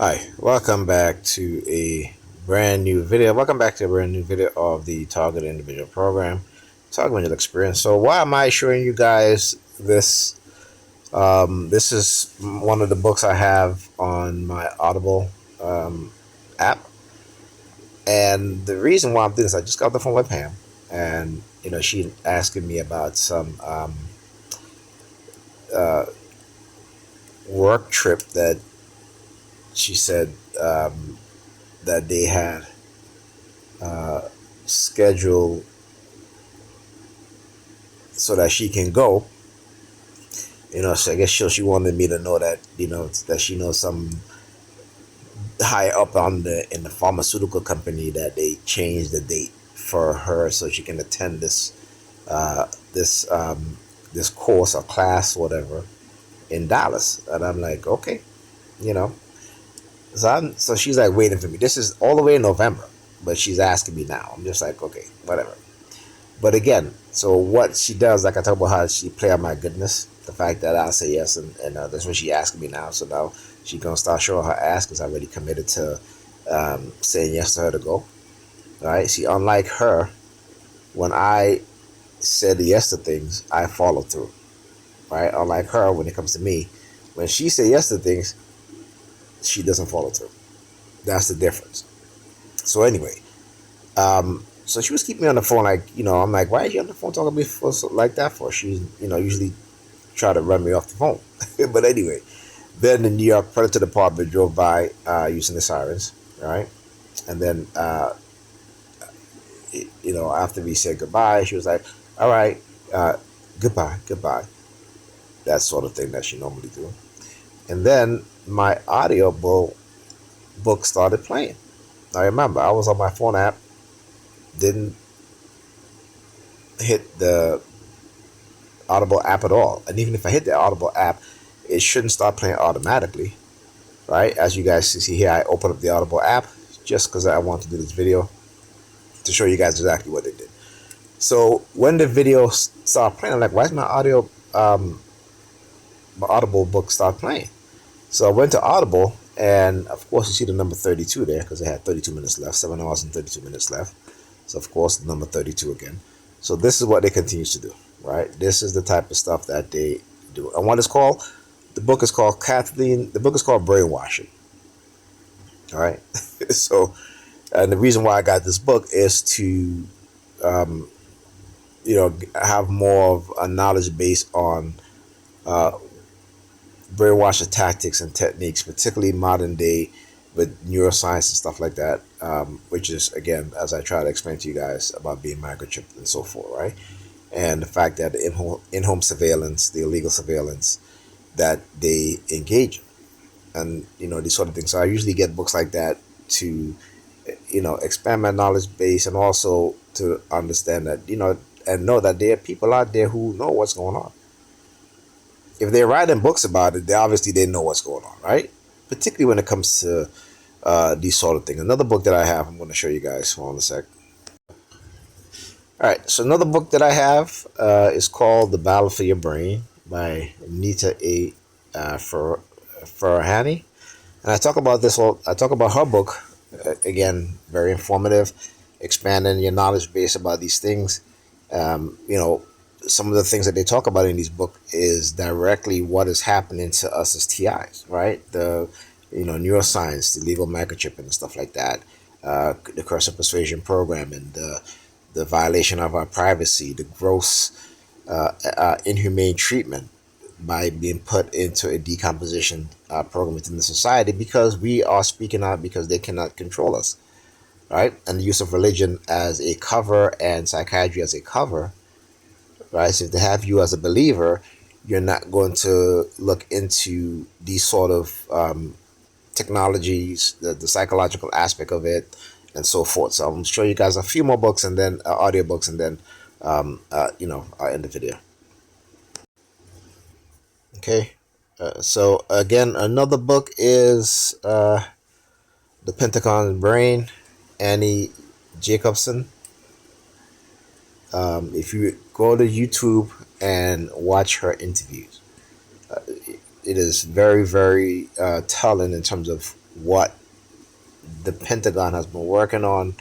Hi, welcome back to a brand new video. Welcome back to a brand new video of the Target Individual Program, Target Individual Experience. So, why am I showing you guys this? This is one of the books I have on my Audible app, and the reason why I'm doing this, I just got the phone with Pam, and she asking me about some uh, work trip that she said that they had uh, scheduled so that she can go. So I guess she wanted me to know that that she knows some high up on the pharmaceutical company that they changed the date for her so she can attend uh, this this course or class whatever in Dallas. And I'm like, okay, you know. So she's like waiting for me. This is all the way in November, but she's asking me now. I'm just like, okay, whatever. But again, so what she does, like I talk about how she play on my goodness, the fact that I say yes, and that's what she asking me now. So now she gonna start showing her ass because I already committed to saying yes to her to go. Right? See, unlike her, when I said yes to things, I follow through. Right? Unlike her, when it comes to me, when she say yes to things, she doesn't follow through. That's the difference. So anyway, so she was keeping me on the phone, like I'm like, why are you on the phone talking to me like that for? She's usually try to run me off the phone. But anyway, then the New York Predator Department drove by using the sirens, right? And then, after we said goodbye, she was like, all right, uh, goodbye, goodbye. That sort of thing that she normally do. And then my book started playing. I remember I was on my phone app, didn't hit the Audible app at all. And even if I hit the Audible app, it shouldn't start playing automatically, right? As you guys see here, I open up the Audible app just because I want to do this video to show you guys exactly what they did. So when the video started playing, I'm like, why is my Audible book start playing? So I went to Audible, and of course you see the number 32 there because they had 32 minutes left, 7 hours and 32 minutes left. So of course the number 32 again. So this is what they continue to do, right? This is the type of stuff that they do. And what it's called, the book is called Kathleen. The book is called Brainwashing. All right. So, and the reason why I got this book is to, um, have more of a knowledge base on uh, brainwashing tactics and techniques, particularly modern day with neuroscience and stuff like that, which is, again, as I try to explain to you guys about being microchipped and so forth, right? And the fact that the in-home surveillance, the illegal surveillance that they engage in, and these sort of things. So I usually get books like that to expand my knowledge base and also to understand that and know that there are people out there who know what's going on. If they're writing books about it, they know what's going on, right? Particularly when it comes to these sort of things. Another book that I have, I'm going to show you guys. Hold on a sec. All right, so another book that I have is called The Battle for Your Brain by Nita A. Farahani. And I talk about this. I talk about her book again, very informative, expanding your knowledge base about these things. You know, some of the things that they talk about in these book is directly what is happening to us as TIs, right? The neuroscience, the legal microchipping and stuff like that, the cursive persuasion program, and the violation of our privacy, the gross inhumane treatment by being put into a decomposition program within the society because we are speaking out because they cannot control us, right? And the use of religion as a cover and psychiatry as a cover, right? So if they have you as a believer, you're not going to look into these sort of technologies, the psychological aspect of it, and so forth. So I'm going to show you guys a few more books and then audio books, and then I'll end the video. Okay. So again, another book is The Pentagon Brain, Annie Jacobson. If you go to YouTube and watch her interviews, it is very, very telling in terms of what the Pentagon has been working on,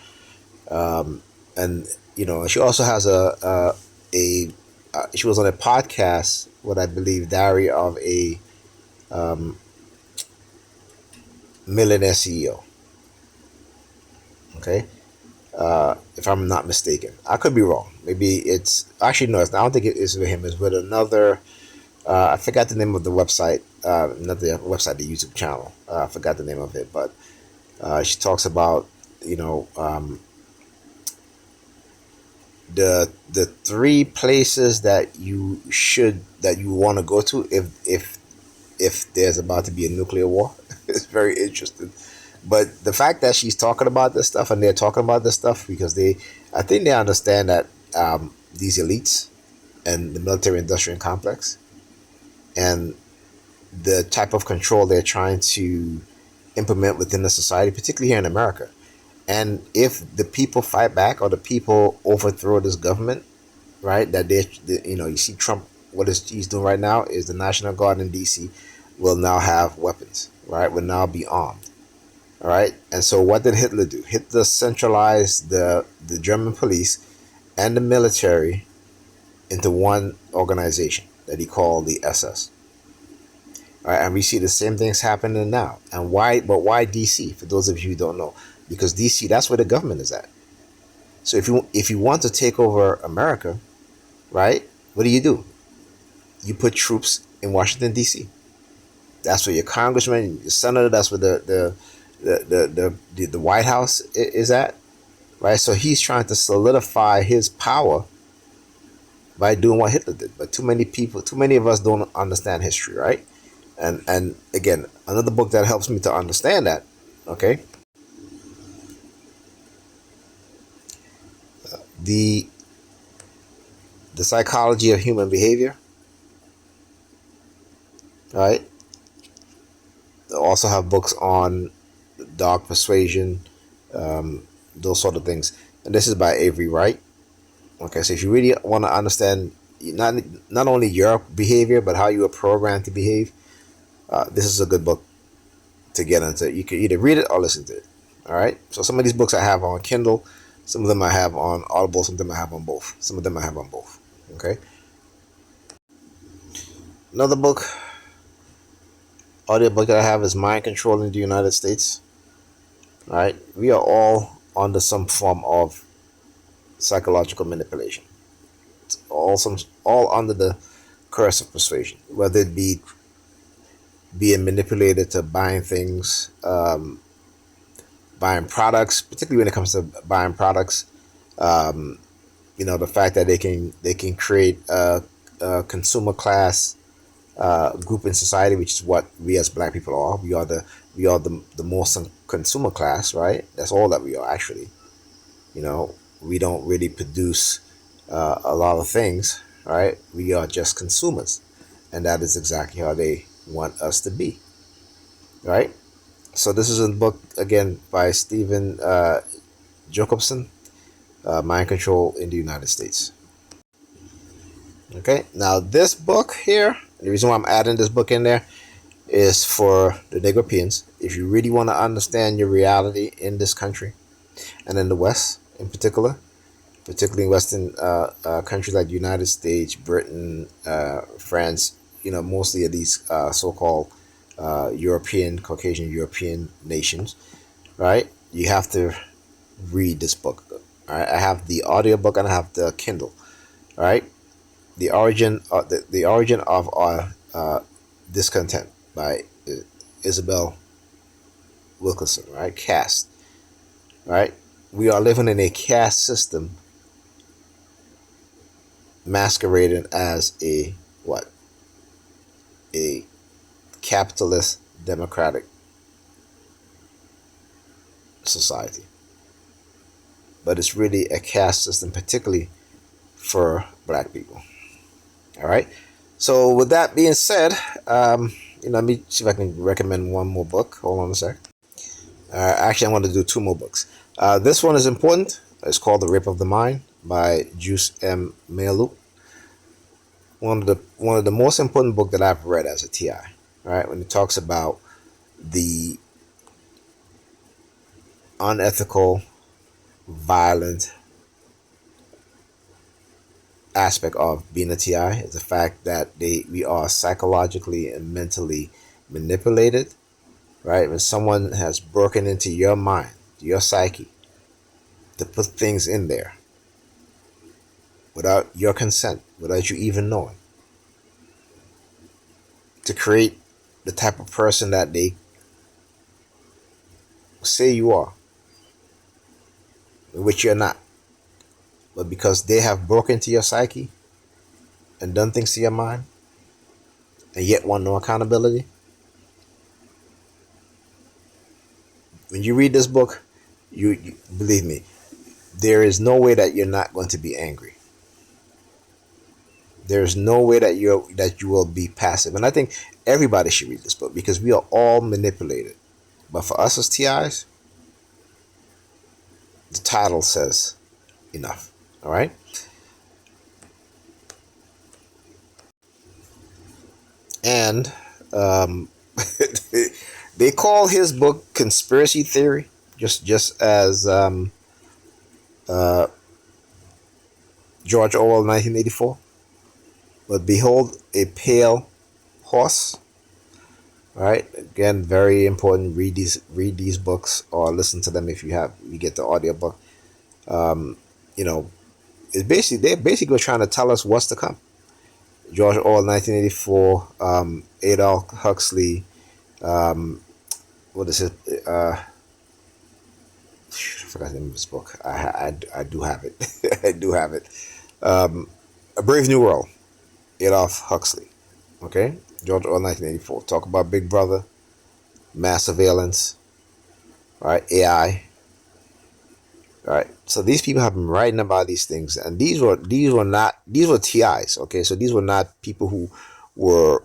and she also has a she was on a podcast with, I believe, Diary of a Millionaire CEO. Okay, if I'm not mistaken, I could be wrong. Maybe it's actually no. I don't think it is with him. It's with another. I forgot the name of the website. Not the website, the YouTube channel. I forgot the name of it, but she talks about you know um, the three places that you want to go to if there's about to be a nuclear war. It's very interesting. But the fact that she's talking about this stuff and they're talking about this stuff because I think they understand that these elites and the military industrial complex and the type of control they're trying to implement within the society, particularly here in America. And if the people fight back or the people overthrow this government, right? You see Trump. He's doing right now is the National Guard in D.C. will now have weapons, right? Will now be armed, all right. And so, what did Hitler do? Hitler centralized the German police and the military into one organization that he called the SS. All right, and we see the same things happening now. And why? But why DC? For those of you who don't know, because DC, that's where the government is at. So if you want to take over America, right? What do? You put troops in Washington D.C. That's where your congressman, your senator. That's where the White House is at, right? So he's trying to solidify his power by doing what Hitler did. But too many of us don't understand history, right? And again, another book that helps me to understand that, okay, the the psychology of human behavior, right? They also have books on dog persuasion, those sort of things. And this is by Avery Wright. Okay, so if you really want to understand not only your behavior but how you are programmed to behave, this is a good book to get into. You can either read it or listen to it. All right. So some of these books I have on Kindle, some of them I have on Audible, some of them I have on both. Some of them I have on both. Okay. Another book, audiobook that I have is Mind Control in the United States. All right. We are all under some form of psychological manipulation. It's all under the curse of persuasion, whether it be being manipulated to buying things, buying products, particularly when it comes to buying products. Um, the fact that they can create a consumer class group in society, which is what we as Black people are. We are the most consumer class, right? That's all that we are actually. We don't really produce a lot of things, right? We are just consumers, and that is exactly how they want us to be, right? So this is a book again by Stephen Jacobson, Mind Control in the United States. Okay, now this book here, the reason why I'm adding this book in there is for the Negropeans. If you really want to understand your reality in this country and in the West in particular, particularly in Western countries like the United States, Britain, France, mostly of these so-called European, Caucasian European nations, right? You have to read this book. All right, I have the audiobook and I have the Kindle. All right, the origin of our discontent by Isabel Wilkerson. Right, caste. Right, we are living in a caste system masquerading as a what? A capitalist democratic society. But it's really a caste system, particularly for Black people. All right. So with that being said, let me see if I can recommend one more book. Hold on a sec. Actually, I want to do two more books. This one is important. It's called The Rape of the Mind by Juice M. Melu. One of the most important book that I've read as a TI. Right, when it talks about the unethical, violent aspect of being a TI is the fact that we are psychologically and mentally manipulated, right? When someone has broken into your mind, your psyche, to put things in there without your consent, without you even knowing, to create the type of person that they say you are, which you're not. But because they have broken into your psyche and done things to your mind, and yet want no accountability, when you read this book, you believe me, there is no way that you're not going to be angry. There's no way that you will be passive. And I think everybody should read this book because we are all manipulated. But for us as TIs, the title says enough. All right. And they call his book conspiracy theory, just as uh, George Orwell 1984. But behold, a pale horse. All right. Again, very important. Read these books or listen to them if you get the audiobook. You know, they're basically trying to tell us what's to come. George Orwell 1984, Adolf Huxley, what is it? I forgot the name of this book. I do have it. I do have it. A Brave New World, Adolf Huxley. Okay, George Orwell 1984. Talk about Big Brother, mass surveillance, right? AI. Right. So these people have been writing about these things, and these were TIs. Okay, so these were not people who were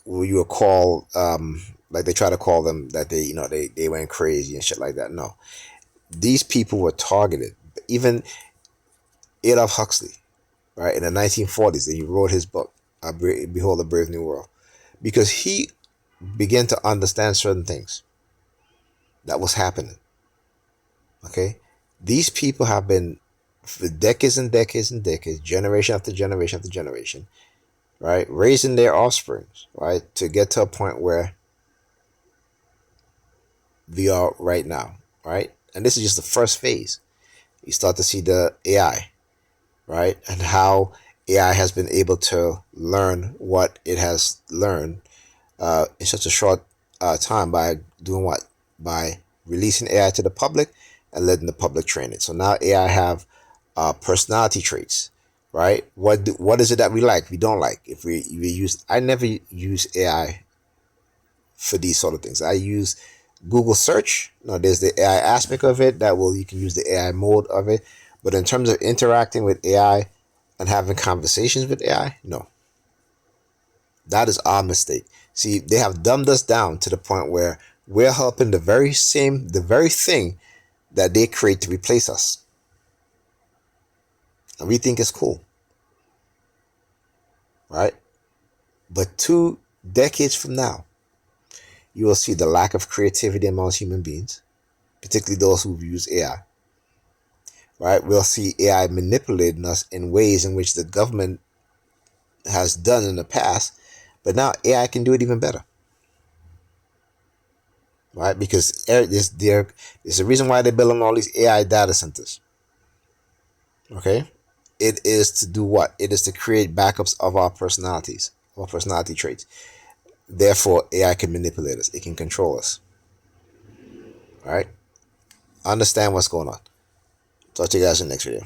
you would call like they try to call them that they went crazy and shit like that. No, these people were targeted. Even Adolf Huxley, right, in the 1940s, that he wrote his book, Behold, a Brave New World, because he began to understand certain things that was happening. Okay, these people have been for decades and decades and decades, generation after generation after generation, right, raising their offsprings, right, to get to a point where we are right now, right? And this is just the first phase. You start to see the AI, right, and how AI has been able to learn what it has learned in such a short time by doing what? By releasing AI to the public and letting the public train it. So now AI have personality traits, right? What is it that we like, we don't like? If we use, I never use AI for these sort of things. I use Google search. Now there's the AI aspect of it you can use the AI mode of it. But in terms of interacting with AI and having conversations with AI, no. That is our mistake. See, they have dumbed us down to the point where we're helping the very thing that they create to replace us. And we think it's cool. Right? But 2 decades from now, you will see the lack of creativity amongst human beings, particularly those who use AI. Right? We'll see AI manipulating us in ways in which the government has done in the past, but now AI can do it even better. Right? Because there's a reason why they're building all these AI data centers. Okay? It is to do what? It is to create backups of our personalities, our personality traits. Therefore, AI can manipulate us. It can control us. All right? Understand what's going on. Talk to you guys in the next video.